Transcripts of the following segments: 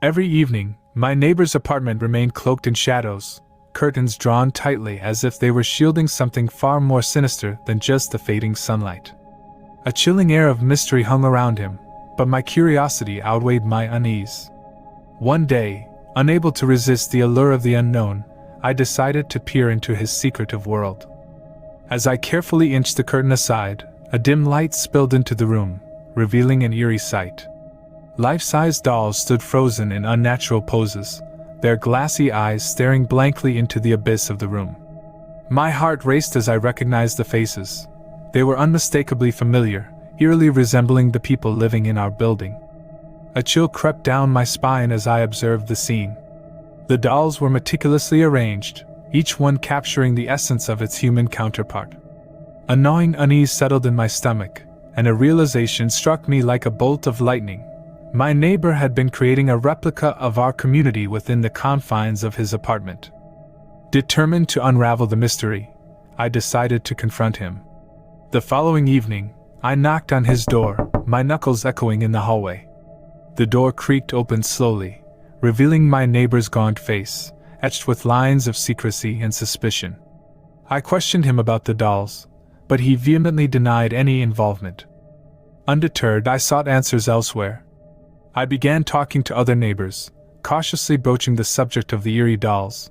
Every evening, my neighbor's apartment remained cloaked in shadows, curtains drawn tightly as if they were shielding something far more sinister than just the fading sunlight. A chilling air of mystery hung around him, but my curiosity outweighed my unease. One day, unable to resist the allure of the unknown, I decided to peer into his secretive world. As I carefully inched the curtain aside, a dim light spilled into the room, revealing an eerie sight. Life-size dolls stood frozen in unnatural poses, their glassy eyes staring blankly into the abyss of the room. My heart raced as I recognized the faces. They were unmistakably familiar, eerily resembling the people living in our building. A chill crept down my spine as I observed the scene. The dolls were meticulously arranged, each one capturing the essence of its human counterpart. A gnawing unease settled in my stomach, and a realization struck me like a bolt of lightning. My neighbor had been creating a replica of our community within the confines of his apartment. Determined to unravel the mystery, I decided to confront him. The following evening, I knocked on his door, my knuckles echoing in the hallway. The door creaked open slowly, revealing my neighbor's gaunt face, etched with lines of secrecy and suspicion. I questioned him about the dolls, but he vehemently denied any involvement. Undeterred, I sought answers elsewhere. I began talking to other neighbors, cautiously broaching the subject of the eerie dolls.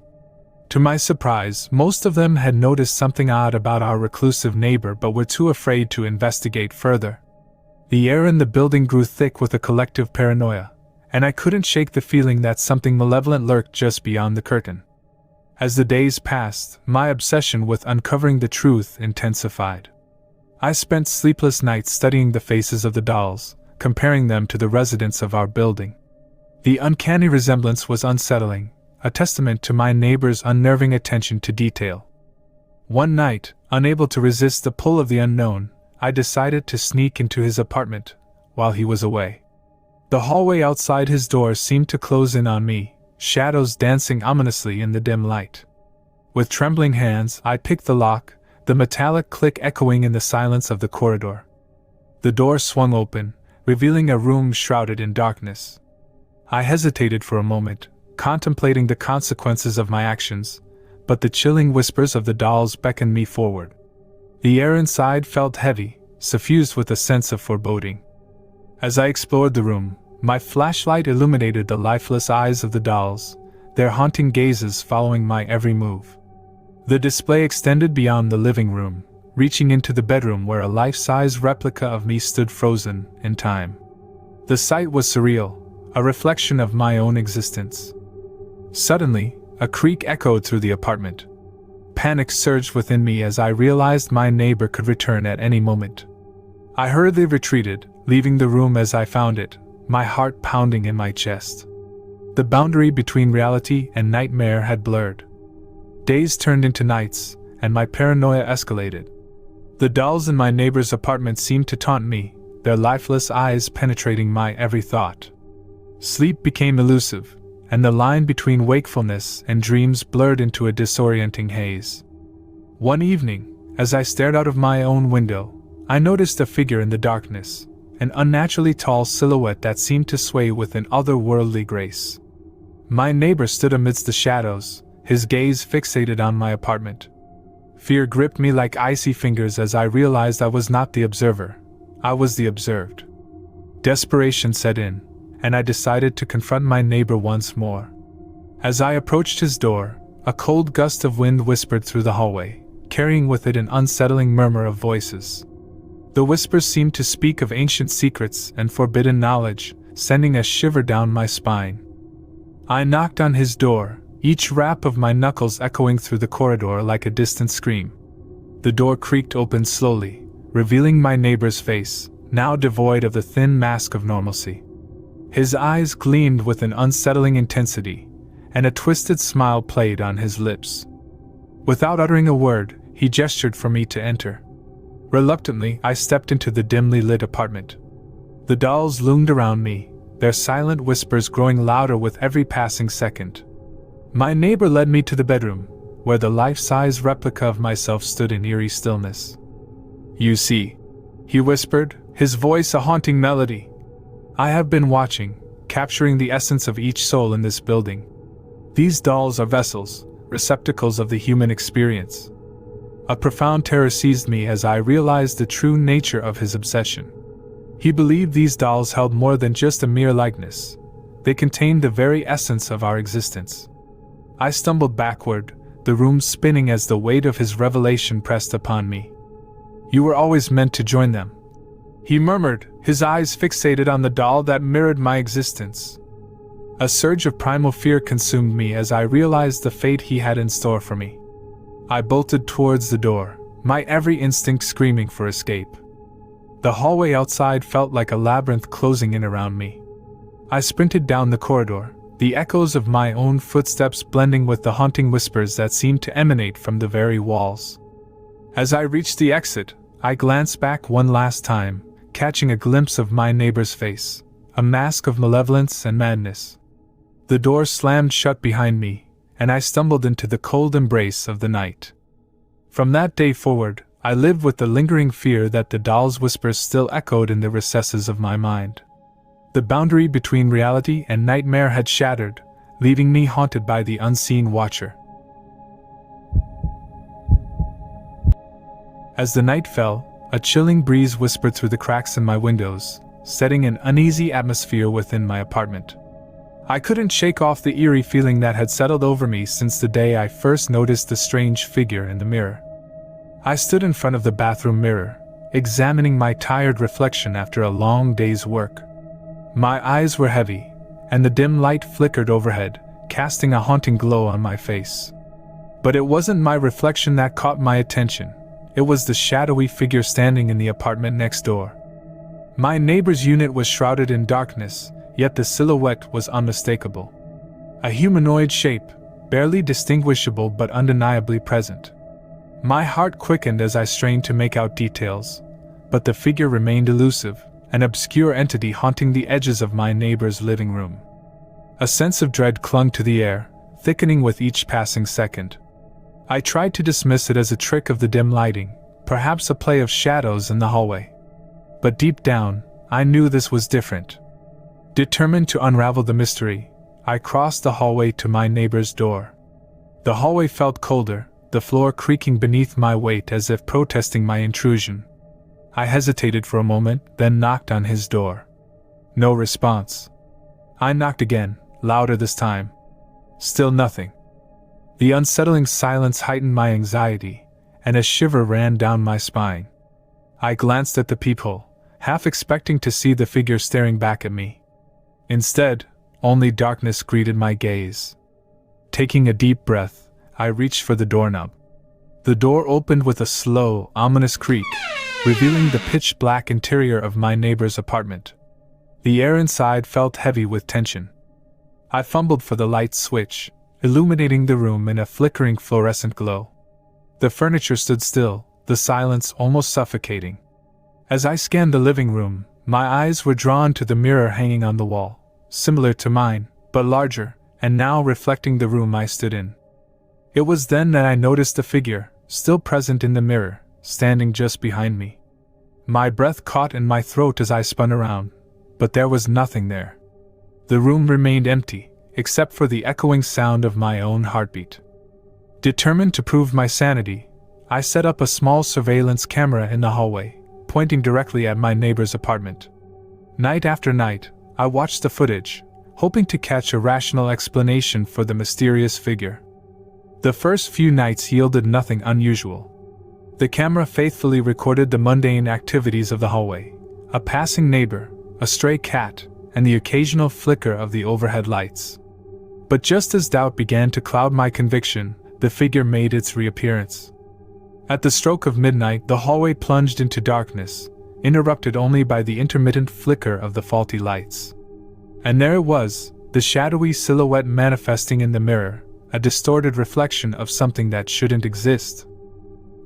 To my surprise, most of them had noticed something odd about our reclusive neighbor but were too afraid to investigate further. The air in the building grew thick with a collective paranoia, and I couldn't shake the feeling that something malevolent lurked just beyond the curtain. As the days passed, my obsession with uncovering the truth intensified. I spent sleepless nights studying the faces of the dolls, comparing them to the residents of our building. The uncanny resemblance was unsettling, a testament to my neighbor's unnerving attention to detail. One night, unable to resist the pull of the unknown, I decided to sneak into his apartment while he was away. The hallway outside his door seemed to close in on me, shadows dancing ominously in the dim light. With trembling hands, I picked the lock, the metallic click echoing in the silence of the corridor. The door swung open, revealing a room shrouded in darkness. I hesitated for a moment, contemplating the consequences of my actions, but the chilling whispers of the dolls beckoned me forward. The air inside felt heavy, suffused with a sense of foreboding. As I explored the room, my flashlight illuminated the lifeless eyes of the dolls, their haunting gazes following my every move. The display extended beyond the living room, reaching into the bedroom where a life-size replica of me stood frozen in time. The sight was surreal, a reflection of my own existence. Suddenly, a creak echoed through the apartment. Panic surged within me as I realized my neighbor could return at any moment. I hurriedly retreated, leaving the room as I found it, my heart pounding in my chest. The boundary between reality and nightmare had blurred. Days turned into nights, and my paranoia escalated. The dolls in my neighbor's apartment seemed to taunt me, their lifeless eyes penetrating my every thought. Sleep became elusive, and the line between wakefulness and dreams blurred into a disorienting haze. One evening, as I stared out of my own window, I noticed a figure in the darkness, an unnaturally tall silhouette that seemed to sway with an otherworldly grace. My neighbor stood amidst the shadows, his gaze fixated on my apartment. Fear gripped me like icy fingers as I realized I was not the observer, I was the observed. Desperation set in, and I decided to confront my neighbor once more. As I approached his door, a cold gust of wind whispered through the hallway, carrying with it an unsettling murmur of voices. The whispers seemed to speak of ancient secrets and forbidden knowledge, sending a shiver down my spine. I knocked on his door, each rap of my knuckles echoing through the corridor like a distant scream. The door creaked open slowly, revealing my neighbor's face, now devoid of the thin mask of normalcy. His eyes gleamed with an unsettling intensity, and a twisted smile played on his lips. Without uttering a word, he gestured for me to enter. Reluctantly, I stepped into the dimly lit apartment. The dolls loomed around me, their silent whispers growing louder with every passing second. My neighbor led me to the bedroom, where the life-size replica of myself stood in eerie stillness. "You see," he whispered, his voice a haunting melody. "I have been watching, capturing the essence of each soul in this building. These dolls are vessels, receptacles of the human experience. A profound terror seized me as I realized the true nature of his obsession. He believed these dolls held more than just a mere likeness. They contained the very essence of our existence. I stumbled backward, the room spinning as the weight of his revelation pressed upon me. "You were always meant to join them," he murmured, his eyes fixated on the doll that mirrored my existence. A surge of primal fear consumed me as I realized the fate he had in store for me. I bolted towards the door, my every instinct screaming for escape. The hallway outside felt like a labyrinth closing in around me. I sprinted down the corridor, the echoes of my own footsteps blending with the haunting whispers that seemed to emanate from the very walls. As I reached the exit, I glanced back one last time, catching a glimpse of my neighbor's face, a mask of malevolence and madness. The door slammed shut behind me, and I stumbled into the cold embrace of the night. From that day forward, I lived with the lingering fear that the doll's whispers still echoed in the recesses of my mind. The boundary between reality and nightmare had shattered, leaving me haunted by the unseen watcher. As the night fell, a chilling breeze whispered through the cracks in my windows, setting an uneasy atmosphere within my apartment. I couldn't shake off the eerie feeling that had settled over me since the day I first noticed the strange figure in the mirror. I stood in front of the bathroom mirror, examining my tired reflection after a long day's work. My eyes were heavy, and the dim light flickered overhead, casting a haunting glow on my face. But it wasn't my reflection that caught my attention. It was the shadowy figure standing in the apartment next door. My neighbor's unit was shrouded in darkness, yet the silhouette was unmistakable. A humanoid shape, barely distinguishable but undeniably present. My heart quickened as I strained to make out details, but the figure remained elusive, an obscure entity haunting the edges of my neighbor's living room. A sense of dread clung to the air, thickening with each passing second. I tried to dismiss it as a trick of the dim lighting, perhaps a play of shadows in the hallway. But deep down, I knew this was different. Determined to unravel the mystery, I crossed the hallway to my neighbor's door. The hallway felt colder, the floor creaking beneath my weight as if protesting my intrusion. I hesitated for a moment, then knocked on his door. No response. I knocked again, louder this time. Still nothing. The unsettling silence heightened my anxiety, and a shiver ran down my spine. I glanced at the peephole, half expecting to see the figure staring back at me. Instead, only darkness greeted my gaze. Taking a deep breath, I reached for the doorknob. The door opened with a slow, ominous creak, revealing the pitch-black interior of my neighbor's apartment. The air inside felt heavy with tension. I fumbled for the light switch, illuminating the room in a flickering fluorescent glow. The furniture stood still, the silence almost suffocating. As I scanned the living room, my eyes were drawn to the mirror hanging on the wall, similar to mine, but larger, and now reflecting the room I stood in. It was then that I noticed the figure, still present in the mirror, standing just behind me. My breath caught in my throat as I spun around, but there was nothing there. The room remained empty, except for the echoing sound of my own heartbeat. Determined to prove my sanity, I set up a small surveillance camera in the hallway, pointing directly at my neighbor's apartment. Night after night, I watched the footage, hoping to catch a rational explanation for the mysterious figure. The first few nights yielded nothing unusual. The camera faithfully recorded the mundane activities of the hallway, a passing neighbor, a stray cat, and the occasional flicker of the overhead lights. But just as doubt began to cloud my conviction, the figure made its reappearance. At the stroke of midnight, the hallway plunged into darkness, interrupted only by the intermittent flicker of the faulty lights. And there it was, the shadowy silhouette manifesting in the mirror, a distorted reflection of something that shouldn't exist.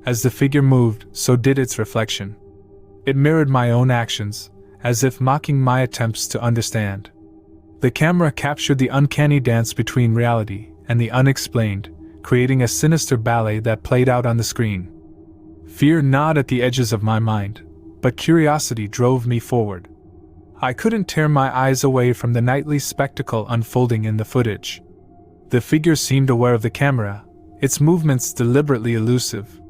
As the figure moved, so did its reflection. It mirrored my own actions, as if mocking my attempts to understand. The camera captured the uncanny dance between reality and the unexplained, creating a sinister ballet that played out on the screen. Fear gnawed at the edges of my mind, but curiosity drove me forward. I couldn't tear my eyes away from the nightly spectacle unfolding in the footage. The figure seemed aware of the camera, its movements deliberately elusive.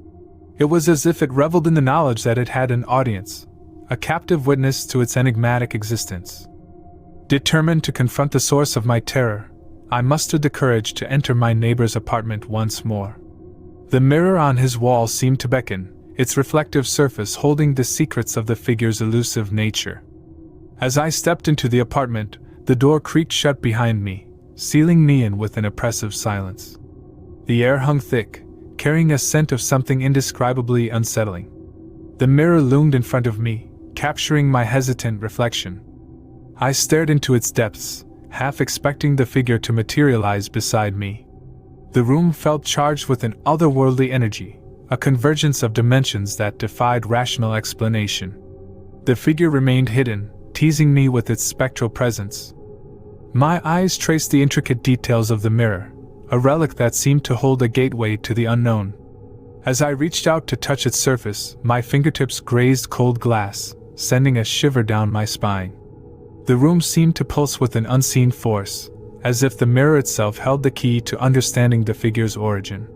It was as if it reveled in the knowledge that it had an audience, a captive witness to its enigmatic existence. Determined to confront the source of my terror, I mustered the courage to enter my neighbor's apartment once more. The mirror on his wall seemed to beckon, its reflective surface holding the secrets of the figure's elusive nature. As I stepped into the apartment, the door creaked shut behind me, sealing me in with an oppressive silence. The air hung thick, carrying a scent of something indescribably unsettling. The mirror loomed in front of me, capturing my hesitant reflection. I stared into its depths, half expecting the figure to materialize beside me. The room felt charged with an otherworldly energy, a convergence of dimensions that defied rational explanation. The figure remained hidden, teasing me with its spectral presence. My eyes traced the intricate details of the mirror, a relic that seemed to hold a gateway to the unknown. As I reached out to touch its surface, my fingertips grazed cold glass, sending a shiver down my spine. The room seemed to pulse with an unseen force, as if the mirror itself held the key to understanding the figure's origin.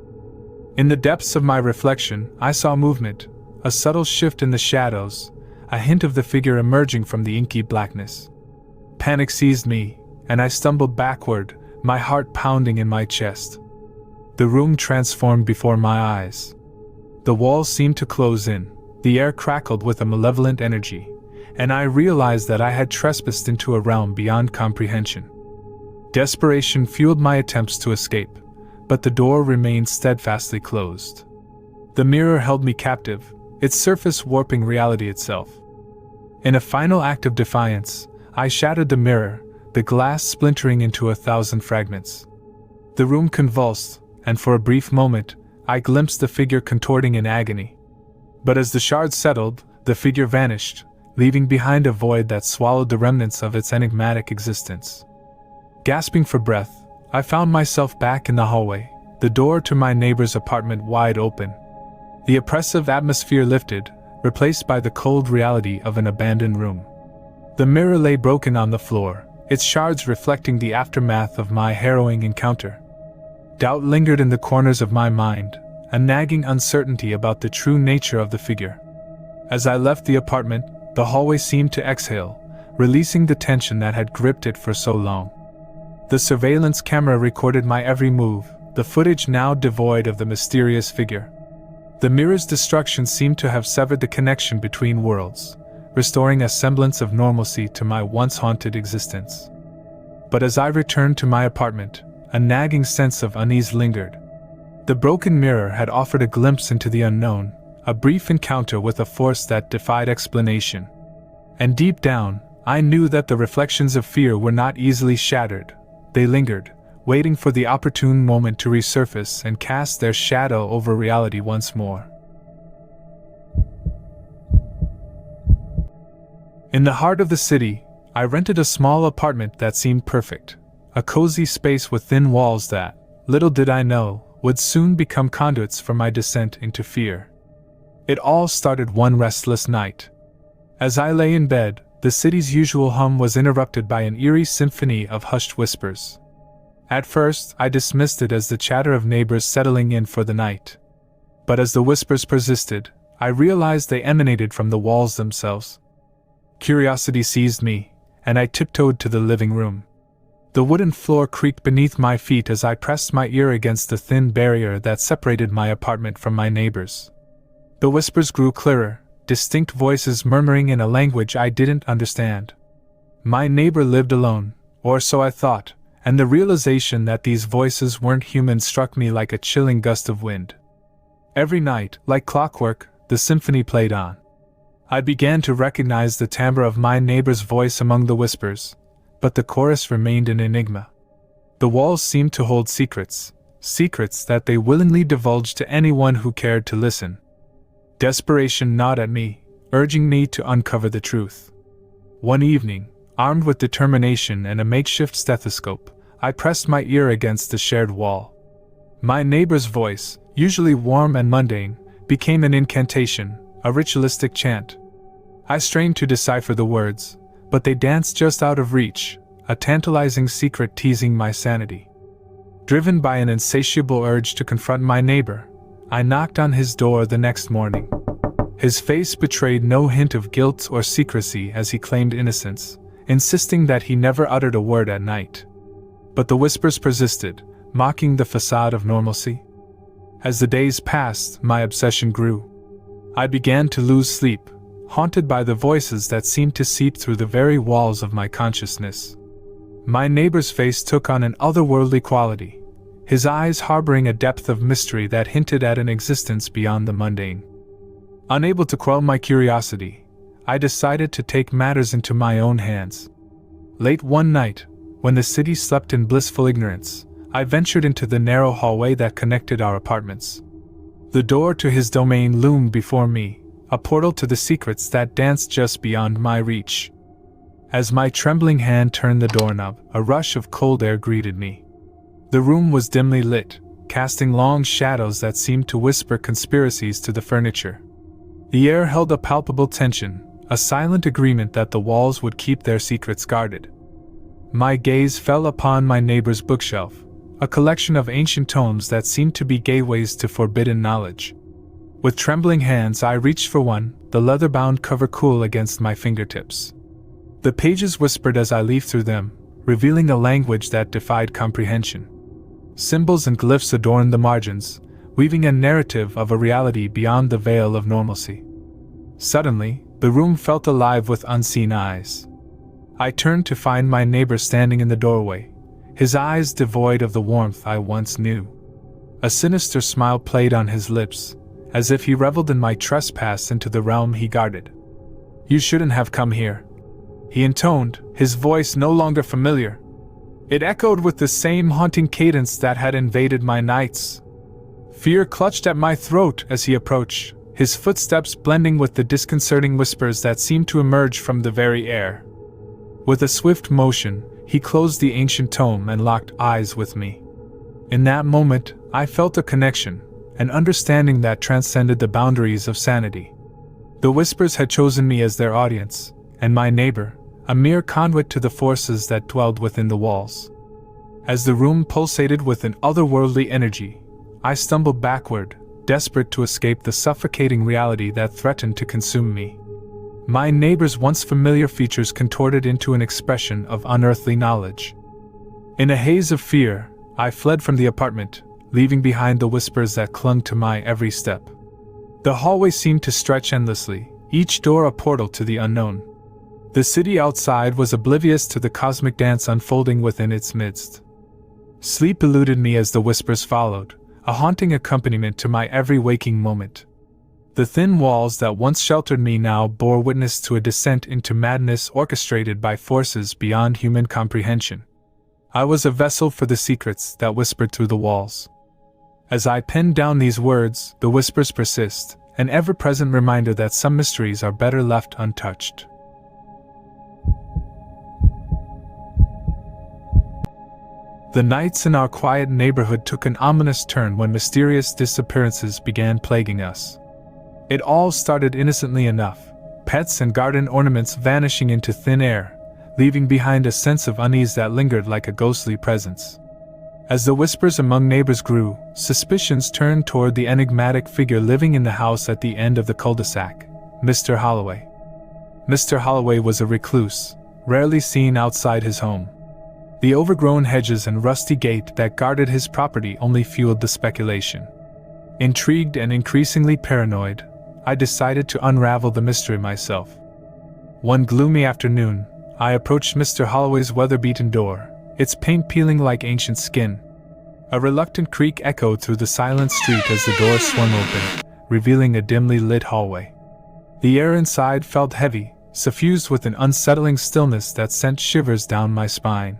In the depths of my reflection, I saw movement, a subtle shift in the shadows, a hint of the figure emerging from the inky blackness. Panic seized me, and I stumbled backward, my heart pounding in my chest. The room transformed before my eyes. The walls seemed to close in, the air crackled with a malevolent energy, and I realized that I had trespassed into a realm beyond comprehension. Desperation fueled my attempts to escape, but the door remained steadfastly closed. The mirror held me captive, its surface warping reality itself. In a final act of defiance, I shattered the mirror, the glass splintering into 1,000 fragments. The room convulsed, and for a brief moment, I glimpsed the figure contorting in agony. But as the shards settled, the figure vanished, leaving behind a void that swallowed the remnants of its enigmatic existence. Gasping for breath, I found myself back in the hallway, the door to my neighbor's apartment wide open. The oppressive atmosphere lifted, replaced by the cold reality of an abandoned room. The mirror lay broken on the floor, its shards reflecting the aftermath of my harrowing encounter. Doubt lingered in the corners of my mind, a nagging uncertainty about the true nature of the figure. As I left the apartment, the hallway seemed to exhale, releasing the tension that had gripped it for so long. The surveillance camera recorded my every move, the footage now devoid of the mysterious figure. The mirror's destruction seemed to have severed the connection between worlds, restoring a semblance of normalcy to my once haunted existence. But as I returned to my apartment, a nagging sense of unease lingered. The broken mirror had offered a glimpse into the unknown, a brief encounter with a force that defied explanation. And deep down, I knew that the reflections of fear were not easily shattered. They lingered, waiting for the opportune moment to resurface and cast their shadow over reality once more. In the heart of the city, I rented a small apartment that seemed perfect, a cozy space with thin walls that, little did I know, would soon become conduits for my descent into fear. It all started one restless night. As I lay in bed, the city's usual hum was interrupted by an eerie symphony of hushed whispers. At first, I dismissed it as the chatter of neighbors settling in for the night. But as the whispers persisted, I realized they emanated from the walls themselves. Curiosity seized me, and I tiptoed to the living room. The wooden floor creaked beneath my feet as I pressed my ear against the thin barrier that separated my apartment from my neighbors. The whispers grew clearer, distinct voices murmuring in a language I didn't understand. My neighbor lived alone, or so I thought, and the realization that these voices weren't human struck me like a chilling gust of wind. Every night, like clockwork, the symphony played on. I began to recognize the timbre of my neighbor's voice among the whispers, but the chorus remained an enigma. The walls seemed to hold secrets, secrets that they willingly divulged to anyone who cared to listen. Desperation gnawed at me, urging me to uncover the truth. One evening, armed with determination and a makeshift stethoscope, I pressed my ear against the shared wall. My neighbor's voice, usually warm and mundane, became an incantation, a ritualistic chant. I strained to decipher the words, but they danced just out of reach, a tantalizing secret teasing my sanity. Driven by an insatiable urge to confront my neighbor, I knocked on his door the next morning. His face betrayed no hint of guilt or secrecy as he claimed innocence, insisting that he never uttered a word at night. But the whispers persisted, mocking the facade of normalcy. As the days passed, my obsession grew. I began to lose sleep, haunted by the voices that seemed to seep through the very walls of my consciousness. My neighbor's face took on an otherworldly quality, his eyes harboring a depth of mystery that hinted at an existence beyond the mundane. Unable to quell my curiosity, I decided to take matters into my own hands. Late one night, when the city slept in blissful ignorance, I ventured into the narrow hallway that connected our apartments. The door to his domain loomed before me, a portal to the secrets that danced just beyond my reach. As my trembling hand turned the doorknob, a rush of cold air greeted me. The room was dimly lit, casting long shadows that seemed to whisper conspiracies to the furniture. The air held a palpable tension, a silent agreement that the walls would keep their secrets guarded. My gaze fell upon my neighbor's bookshelf, a collection of ancient tomes that seemed to be gateways to forbidden knowledge. With trembling hands I reached for one, the leather-bound cover cool against my fingertips. The pages whispered as I leafed through them, revealing a language that defied comprehension. Symbols and glyphs adorned the margins, weaving a narrative of a reality beyond the veil of normalcy. Suddenly, the room felt alive with unseen eyes. I turned to find my neighbor standing in the doorway, his eyes devoid of the warmth I once knew. A sinister smile played on his lips, as if he reveled in my trespass into the realm he guarded. "You shouldn't have come here," he intoned, his voice no longer familiar. It echoed with the same haunting cadence that had invaded my nights. Fear clutched at my throat as he approached, his footsteps blending with the disconcerting whispers that seemed to emerge from the very air. With a swift motion, he closed the ancient tome and locked eyes with me. In that moment, I felt a connection, an understanding that transcended the boundaries of sanity. The whispers had chosen me as their audience, and my neighbor, a mere conduit to the forces that dwelled within the walls. As the room pulsated with an otherworldly energy, I stumbled backward, desperate to escape the suffocating reality that threatened to consume me. My neighbor's once familiar features contorted into an expression of unearthly knowledge. In a haze of fear, I fled from the apartment, leaving behind the whispers that clung to my every step. The hallway seemed to stretch endlessly, each door a portal to the unknown. The city outside was oblivious to the cosmic dance unfolding within its midst. Sleep eluded me as the whispers followed, a haunting accompaniment to my every waking moment. The thin walls that once sheltered me now bore witness to a descent into madness orchestrated by forces beyond human comprehension. I was a vessel for the secrets that whispered through the walls. As I penned down these words, the whispers persist, an ever-present reminder that some mysteries are better left untouched. The nights in our quiet neighborhood took an ominous turn when mysterious disappearances began plaguing us. It all started innocently enough, pets and garden ornaments vanishing into thin air, leaving behind a sense of unease that lingered like a ghostly presence. As the whispers among neighbors grew, suspicions turned toward the enigmatic figure living in the house at the end of the cul-de-sac, Mr. Holloway. Mr. Holloway was a recluse, rarely seen outside his home. The overgrown hedges and rusty gate that guarded his property only fueled the speculation. Intrigued and increasingly paranoid, I decided to unravel the mystery myself. One gloomy afternoon, I approached Mr. Holloway's weather-beaten door, its paint peeling like ancient skin. A reluctant creak echoed through the silent street as the door swung open, revealing a dimly lit hallway. The air inside felt heavy, suffused with an unsettling stillness that sent shivers down my spine.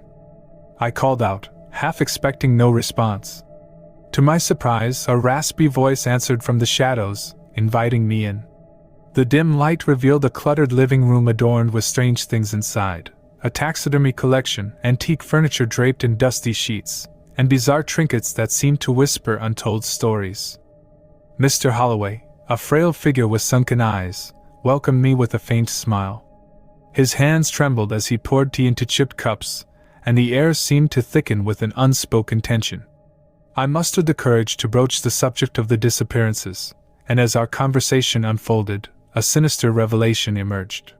I called out, half expecting no response. To my surprise, a raspy voice answered from the shadows, inviting me in. The dim light revealed a cluttered living room adorned with strange things inside, a taxidermy collection, antique furniture draped in dusty sheets, and bizarre trinkets that seemed to whisper untold stories. Mr. Holloway, a frail figure with sunken eyes, welcomed me with a faint smile. His hands trembled as he poured tea into chipped cups, and the air seemed to thicken with an unspoken tension. I mustered the courage to broach the subject of the disappearances, and as our conversation unfolded, a sinister revelation emerged.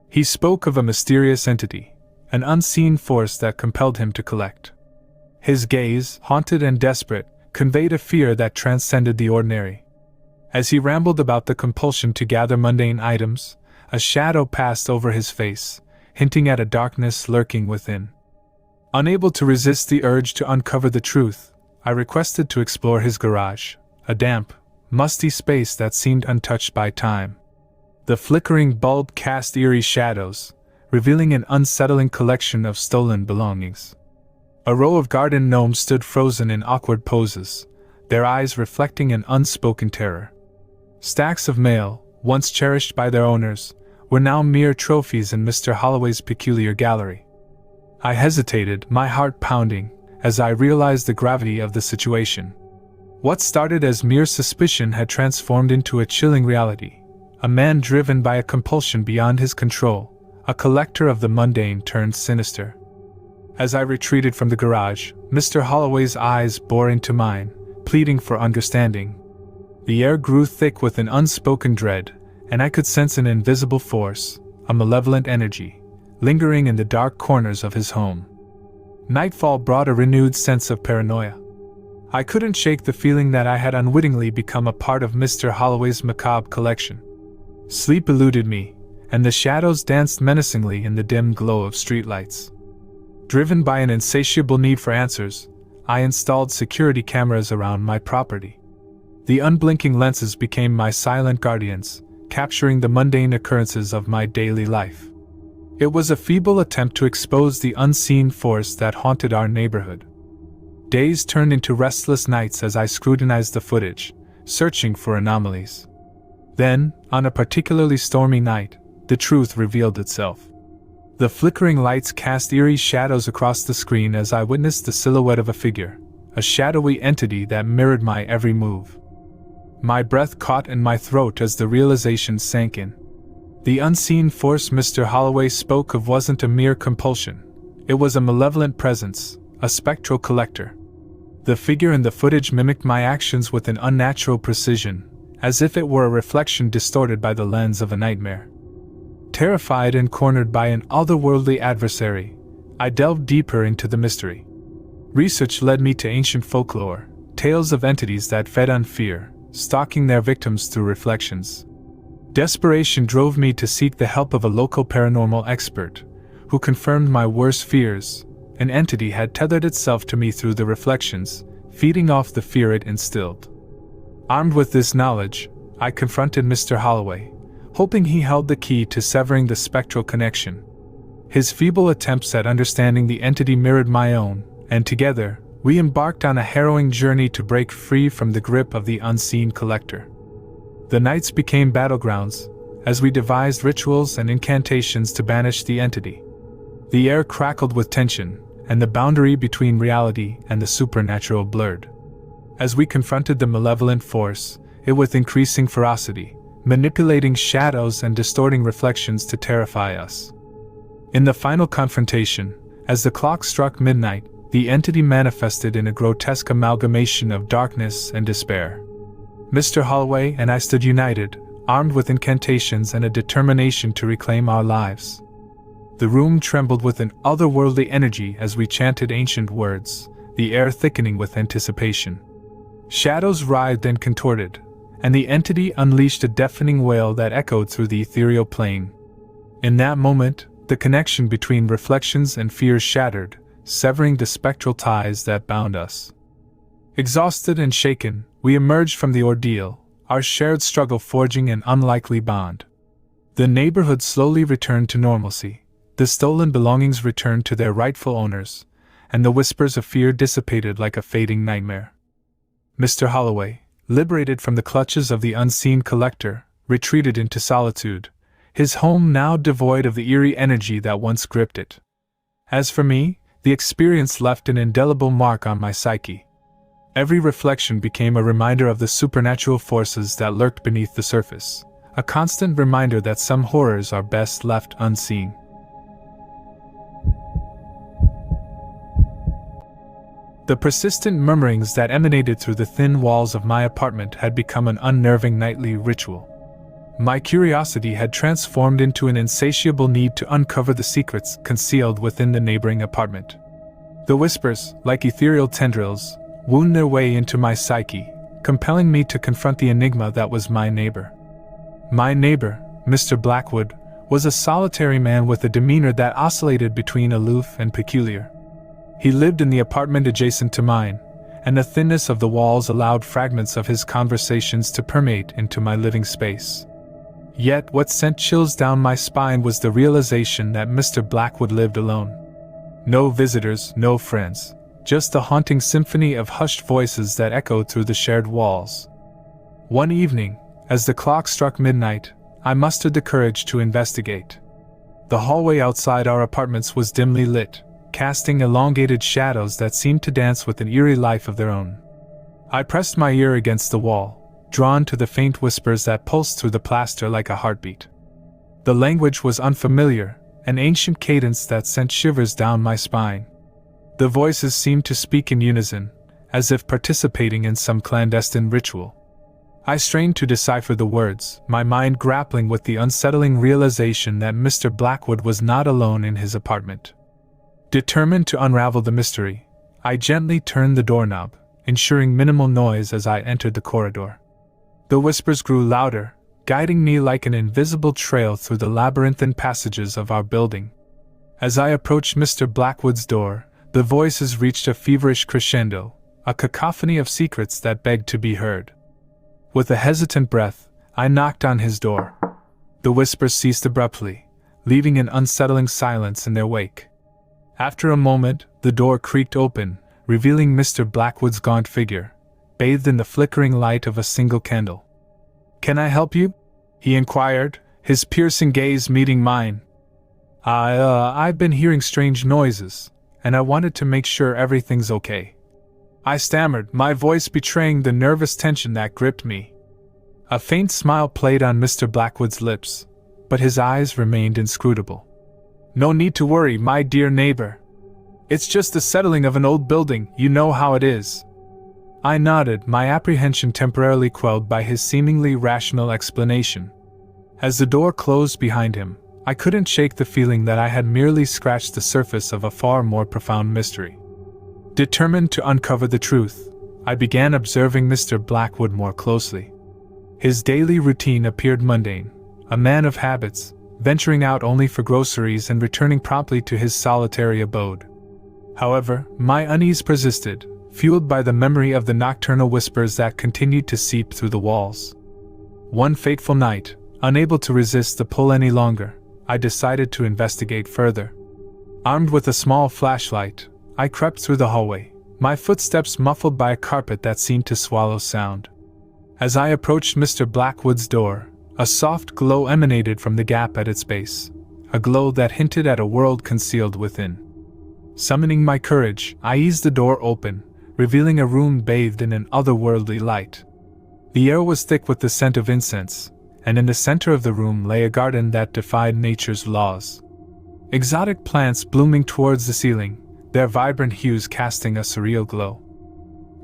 He spoke of a mysterious entity, an unseen force that compelled him to collect. His gaze, haunted and desperate, conveyed a fear that transcended the ordinary. As he rambled about the compulsion to gather mundane items, a shadow passed over his face, hinting at a darkness lurking within. Unable to resist the urge to uncover the truth, I requested to explore his garage, a damp, musty space that seemed untouched by time. The flickering bulb cast eerie shadows, revealing an unsettling collection of stolen belongings. A row of garden gnomes stood frozen in awkward poses, their eyes reflecting an unspoken terror. Stacks of mail, once cherished by their owners, were now mere trophies in Mr. Holloway's peculiar gallery. I hesitated, my heart pounding, as I realized the gravity of the situation. What started as mere suspicion had transformed into a chilling reality. A man driven by a compulsion beyond his control, a collector of the mundane turned sinister. As I retreated from the garage, Mr. Holloway's eyes bore into mine, pleading for understanding. The air grew thick with an unspoken dread, and I could sense an invisible force, a malevolent energy, lingering in the dark corners of his home. Nightfall brought a renewed sense of paranoia. I couldn't shake the feeling that I had unwittingly become a part of Mr. Holloway's macabre collection. Sleep eluded me, and the shadows danced menacingly in the dim glow of streetlights. Driven by an insatiable need for answers, I installed security cameras around my property. The unblinking lenses became my silent guardians, capturing the mundane occurrences of my daily life. It was a feeble attempt to expose the unseen force that haunted our neighborhood. Days turned into restless nights as I scrutinized the footage, searching for anomalies. Then, on a particularly stormy night, the truth revealed itself. The flickering lights cast eerie shadows across the screen as I witnessed the silhouette of a figure, a shadowy entity that mirrored my every move. My breath caught in my throat as the realization sank in. The unseen force Mr. Holloway spoke of wasn't a mere compulsion. It was a malevolent presence, a spectral collector. The figure in the footage mimicked my actions with an unnatural precision, as if it were a reflection distorted by the lens of a nightmare. Terrified and cornered by an otherworldly adversary, I delved deeper into the mystery. Research led me to ancient folklore, tales of entities that fed on fear, stalking their victims through reflections. Desperation drove me to seek the help of a local paranormal expert, who confirmed my worst fears. An entity had tethered itself to me through the reflections, feeding off the fear it instilled. Armed with this knowledge, I confronted Mr. Holloway, hoping he held the key to severing the spectral connection. His feeble attempts at understanding the entity mirrored my own, and together, we embarked on a harrowing journey to break free from the grip of the unseen collector. The nights became battlegrounds, as we devised rituals and incantations to banish the entity. The air crackled with tension, and the boundary between reality and the supernatural blurred. As we confronted the malevolent force, it with increasing ferocity, manipulating shadows and distorting reflections to terrify us. In the final confrontation, as the clock struck midnight, the entity manifested in a grotesque amalgamation of darkness and despair. Mr. Holloway and I stood united, armed with incantations and a determination to reclaim our lives. The room trembled with an otherworldly energy as we chanted ancient words, the air thickening with anticipation. Shadows writhed and contorted, and the entity unleashed a deafening wail that echoed through the ethereal plane. In that moment, the connection between reflections and fears shattered, severing the spectral ties that bound us. Exhausted and shaken, we emerged from the ordeal, our shared struggle forging an unlikely bond. The neighborhood slowly returned to normalcy. The stolen belongings returned to their rightful owners, and the whispers of fear dissipated like a fading nightmare. Mr. Holloway, liberated from the clutches of the unseen collector, retreated into solitude, his home now devoid of the eerie energy that once gripped it. As for me, the experience left an indelible mark on my psyche. Every reflection became a reminder of the supernatural forces that lurked beneath the surface, a constant reminder that some horrors are best left unseen. The persistent murmurings that emanated through the thin walls of my apartment had become an unnerving nightly ritual. My curiosity had transformed into an insatiable need to uncover the secrets concealed within the neighboring apartment. The whispers, like ethereal tendrils, wound their way into my psyche, compelling me to confront the enigma that was my neighbor. My neighbor, Mr. Blackwood, was a solitary man with a demeanor that oscillated between aloof and peculiar. He lived in the apartment adjacent to mine, and the thinness of the walls allowed fragments of his conversations to permeate into my living space. Yet what sent chills down my spine was the realization that Mr. Blackwood lived alone. No visitors, no friends, just a haunting symphony of hushed voices that echoed through the shared walls. One evening, as the clock struck midnight, I mustered the courage to investigate. The hallway outside our apartments was dimly lit, casting elongated shadows that seemed to dance with an eerie life of their own. I pressed my ear against the wall, drawn to the faint whispers that pulsed through the plaster like a heartbeat. The language was unfamiliar, an ancient cadence that sent shivers down my spine. The voices seemed to speak in unison, as if participating in some clandestine ritual. I strained to decipher the words, my mind grappling with the unsettling realization that Mr. Blackwood was not alone in his apartment. Determined to unravel the mystery, I gently turned the doorknob, ensuring minimal noise as I entered the corridor. The whispers grew louder, guiding me like an invisible trail through the labyrinthine passages of our building. As I approached Mr. Blackwood's door, the voices reached a feverish crescendo, a cacophony of secrets that begged to be heard. With a hesitant breath, I knocked on his door. The whispers ceased abruptly, leaving an unsettling silence in their wake. After a moment, the door creaked open, revealing Mr. Blackwood's gaunt figure, bathed in the flickering light of a single candle. "Can I help you?" he inquired, his piercing gaze meeting mine. I've been hearing strange noises, and I wanted to make sure everything's okay," I stammered, my voice betraying the nervous tension that gripped me. A faint smile played on Mr. Blackwood's lips, but his eyes remained inscrutable. "No need to worry, my dear neighbor. It's just the settling of an old building, you know how it is." I nodded, my apprehension temporarily quelled by his seemingly rational explanation. As the door closed behind him, I couldn't shake the feeling that I had merely scratched the surface of a far more profound mystery. Determined to uncover the truth, I began observing Mr. Blackwood more closely. His daily routine appeared mundane, a man of habits, venturing out only for groceries and returning promptly to his solitary abode. However, my unease persisted, fueled by the memory of the nocturnal whispers that continued to seep through the walls. One fateful night, unable to resist the pull any longer, I decided to investigate further. Armed with a small flashlight, I crept through the hallway, my footsteps muffled by a carpet that seemed to swallow sound. As I approached Mr. Blackwood's door, a soft glow emanated from the gap at its base, a glow that hinted at a world concealed within. Summoning my courage, I eased the door open, revealing a room bathed in an otherworldly light. The air was thick with the scent of incense, and in the center of the room lay a garden that defied nature's laws. Exotic plants blooming towards the ceiling, their vibrant hues casting a surreal glow.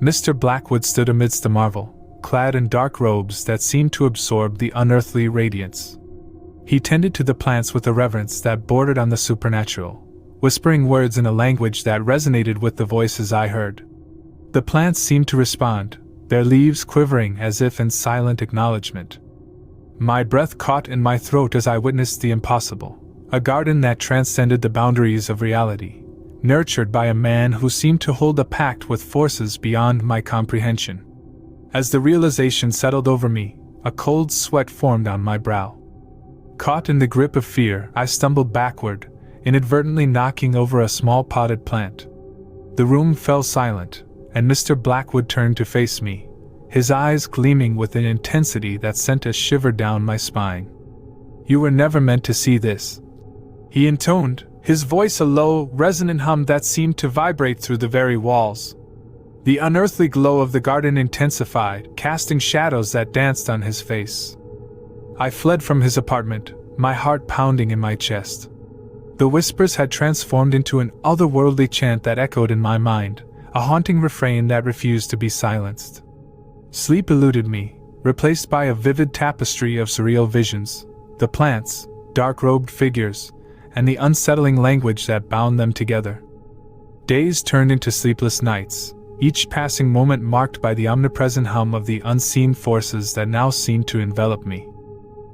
Mr. Blackwood stood amidst the marvel, clad in dark robes that seemed to absorb the unearthly radiance. He tended to the plants with a reverence that bordered on the supernatural, whispering words in a language that resonated with the voices I heard. The plants seemed to respond, their leaves quivering as if in silent acknowledgement. My breath caught in my throat as I witnessed the impossible, a garden that transcended the boundaries of reality, nurtured by a man who seemed to hold a pact with forces beyond my comprehension. As the realization settled over me, a cold sweat formed on my brow. Caught in the grip of fear, I stumbled backward, inadvertently knocking over a small potted plant. The room fell silent, and Mr. Blackwood turned to face me, his eyes gleaming with an intensity that sent a shiver down my spine. "You were never meant to see this," he intoned, his voice a low, resonant hum that seemed to vibrate through the very walls. The unearthly glow of the garden intensified, casting shadows that danced on his face. I fled from his apartment, my heart pounding in my chest. The whispers had transformed into an otherworldly chant that echoed in my mind, a haunting refrain that refused to be silenced. Sleep eluded me, replaced by a vivid tapestry of surreal visions, the plants, dark-robed figures, and the unsettling language that bound them together. Days turned into sleepless nights, each passing moment marked by the omnipresent hum of the unseen forces that now seemed to envelop me.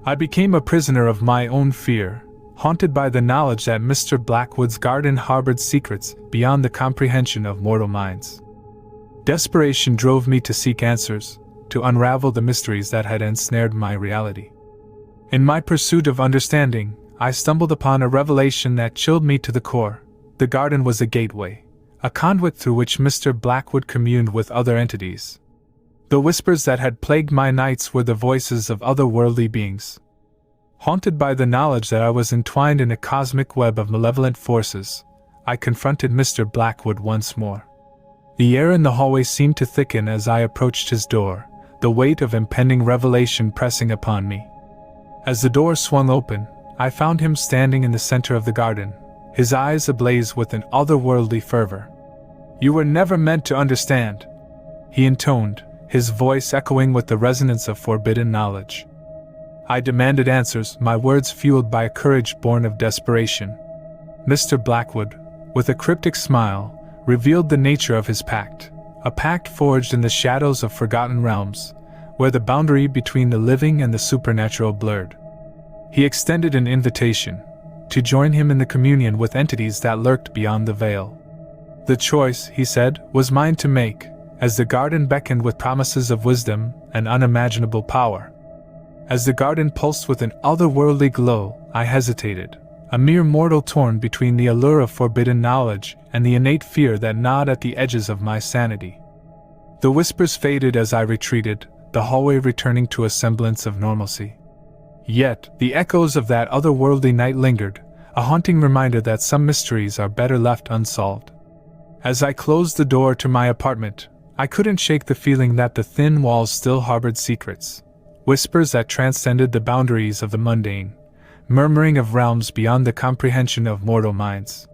I became a prisoner of my own fear, haunted by the knowledge that Mr. Blackwood's garden harbored secrets beyond the comprehension of mortal minds. Desperation drove me to seek answers, to unravel the mysteries that had ensnared my reality. In my pursuit of understanding, I stumbled upon a revelation that chilled me to the core. The garden was a gateway, a conduit through which Mr. Blackwood communed with other entities. The whispers that had plagued my nights were the voices of otherworldly beings. Haunted by the knowledge that I was entwined in a cosmic web of malevolent forces, I confronted Mr. Blackwood once more. The air in the hallway seemed to thicken as I approached his door, the weight of impending revelation pressing upon me. As the door swung open, I found him standing in the center of the garden, his eyes ablaze with an otherworldly fervor. "You were never meant to understand," he intoned, his voice echoing with the resonance of forbidden knowledge. I demanded answers, my words fueled by a courage born of desperation. Mr. Blackwood, with a cryptic smile, revealed the nature of his pact, a pact forged in the shadows of forgotten realms, where the boundary between the living and the supernatural blurred. He extended an invitation to join him in the communion with entities that lurked beyond the veil. The choice, he said, was mine to make, as the garden beckoned with promises of wisdom and unimaginable power. As the garden pulsed with an otherworldly glow, I hesitated, a mere mortal torn between the allure of forbidden knowledge and the innate fear that gnawed at the edges of my sanity. The whispers faded as I retreated, the hallway returning to a semblance of normalcy. Yet, the echoes of that otherworldly night lingered, a haunting reminder that some mysteries are better left unsolved. As I closed the door to my apartment, I couldn't shake the feeling that the thin walls still harbored secrets, whispers that transcended the boundaries of the mundane, murmuring of realms beyond the comprehension of mortal minds.